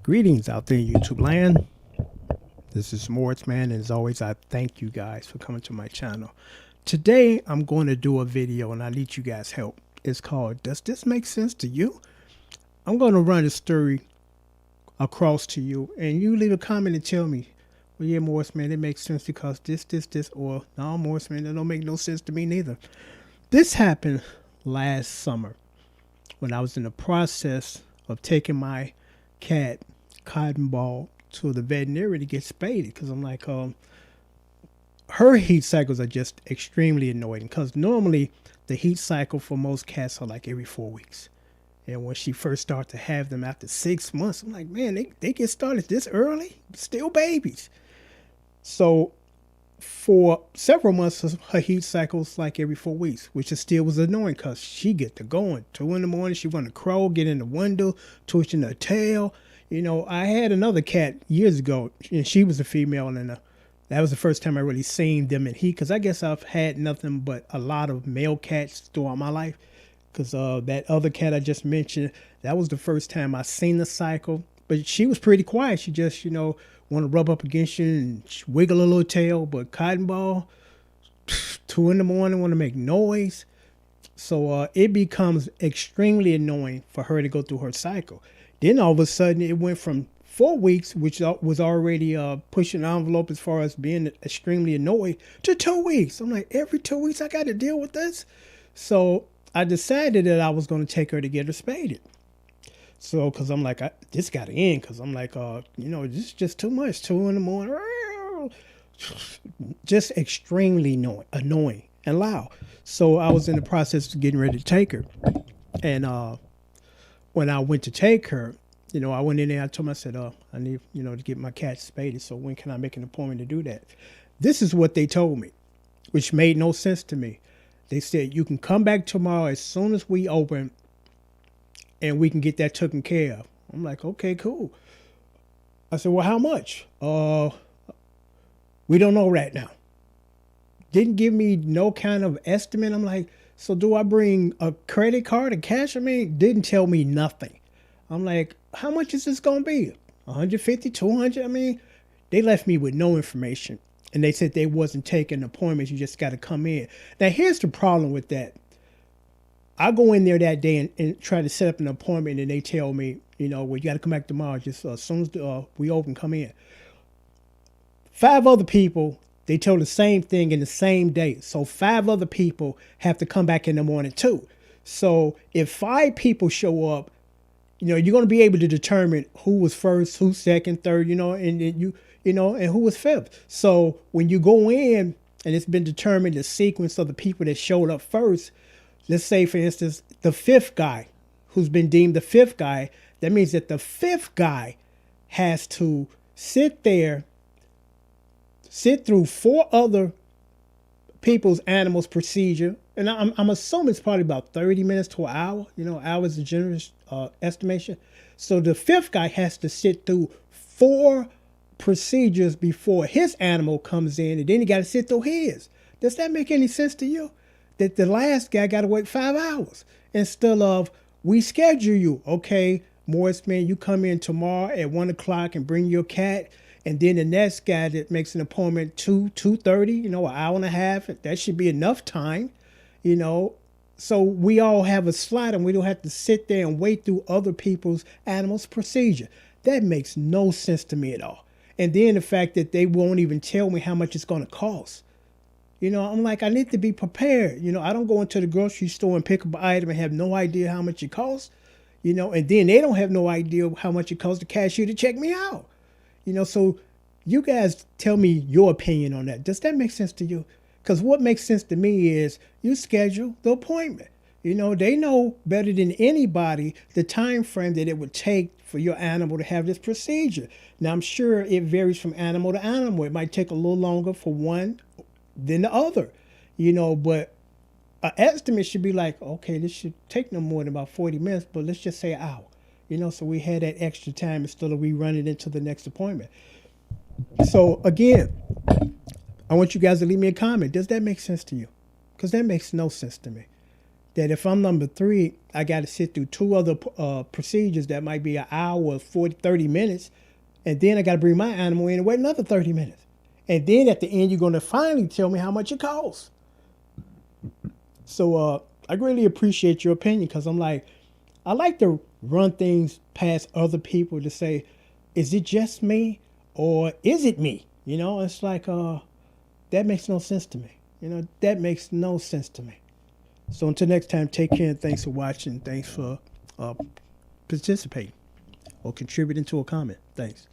Greetings out there in YouTube land. This is Morrisman, and as always, I thank you guys for coming to my channel. Today, I'm going to do a video, and I need you guys' help. It's called, Does This Make Sense to You? I'm going to run a story across to you, and you leave a comment and tell me, well, yeah, Morrisman, it makes sense because this, or no, Morrisman, that don't make no sense to me neither. This happened last summer when I was in the process of taking my cat, Cotton Ball, to the veterinarian to get spaded because I'm like, her heat cycles are just extremely annoying because normally the heat cycle for most cats are like every 4 weeks. And when she first started to have them after 6 months, I'm like, man, they get started this early? Still babies. So for several months, her heat cycles like every 4 weeks, which is still was annoying because she get to going 2 in the morning. She want to crow, get in the window, twitching her tail. You know, I had another cat years ago, and she was a female, and that was the first time I really seen them in heat, because I guess I've had nothing but a lot of male cats throughout my life, because that other cat I just mentioned, that was the first time I seen the cycle, but she was pretty quiet. She just, you know, want to rub up against you and wiggle a little tail, but Cotton Ball, 2 in the morning, want to make noise. So it becomes extremely annoying for her to go through her cycle. Then all of a sudden it went from 4 weeks, which was already pushing the envelope as far as being extremely annoyed, to 2 weeks. I'm like, every 2 weeks I got to deal with this. So I decided that I was going to take her to get her spaded. So, because I'm like, this got to end, because I'm like, you know, this is just too much. 2 in the morning, just extremely annoying and loud. So I was in the process of getting ready to take her. And when I went to take her, you know, I went in there, I told him, I said, I need, you know, to get my cat spaded. So when can I make an appointment to do that? This is what they told me, which made no sense to me. They said, you can come back tomorrow as soon as we open and we can get that taken care of. I'm like, okay, cool. I said, well, how much? We don't know right now. Didn't give me no kind of estimate. I'm like, so do I bring a credit card or cash? I mean, didn't tell me nothing. I'm like, how much is this going to be? 150, 200? I mean, they left me with no information. And they said they wasn't taking appointments. You just got to come in. Now, here's the problem with that. I go in there that day and try to set up an appointment, and they tell me, you know, well, you got to come back tomorrow. Just as soon as we open, come in. 5 other people, they told the same thing in the same day. So 5 other people have to come back in the morning too. So if 5 people show up, you know, you're going to be able to determine who was first, who's second, third, you know, and you know, and who was fifth. So when you go in and it's been determined the sequence of the people that showed up first, let's say, for instance, the 5th guy who's been deemed the 5th guy, that means that the 5th guy has to sit through 4 other people's animals procedure. And I'm assuming it's probably about 30 minutes to an hour. You know, hour is a generous estimation. So the 5th guy has to sit through 4 procedures before his animal comes in, and then he got to sit through his. Does that make any sense to you? That the last guy got to wait 5 hours instead of, we schedule you. Okay, Morrisman, you come in tomorrow at 1 o'clock and bring your cat. And then the next guy that makes an appointment 2:30, you know, an hour and a half, that should be enough time, you know. So we all have a slot and we don't have to sit there and wait through other people's animals' procedure. That makes no sense to me at all. And then the fact that they won't even tell me how much it's going to cost. You know, I'm like, I need to be prepared. You know, I don't go into the grocery store and pick up an item and have no idea how much it costs, you know, and then they don't have no idea how much it costs the cashier to check me out. You know, so you guys tell me your opinion on that. Does that make sense to you? Because what makes sense to me is you schedule the appointment. You know, they know better than anybody the time frame that it would take for your animal to have this procedure. Now, I'm sure it varies from animal to animal. It might take a little longer for one than the other, you know, but an estimate should be like, okay, this should take no more than about 40 minutes, but let's just say an hour. You know, so we had that extra time instead of we running into the next appointment. So again, I want you guys to leave me a comment. Does that make sense to you? Because that makes no sense to me. that if I'm number 3, I got to sit through 2 other procedures that might be an hour, 40, 30 minutes. And then I got to bring my animal in and wait another 30 minutes. And then at the end, you're going to finally tell me how much it costs. So I really appreciate your opinion, because I'm like, I like to run things past other people to say, is it just me or is it me? You know, it's like, that makes no sense to me. You know, that makes no sense to me. So until next time, take care, and thanks for watching. Thanks for participating or contributing to a comment. Thanks.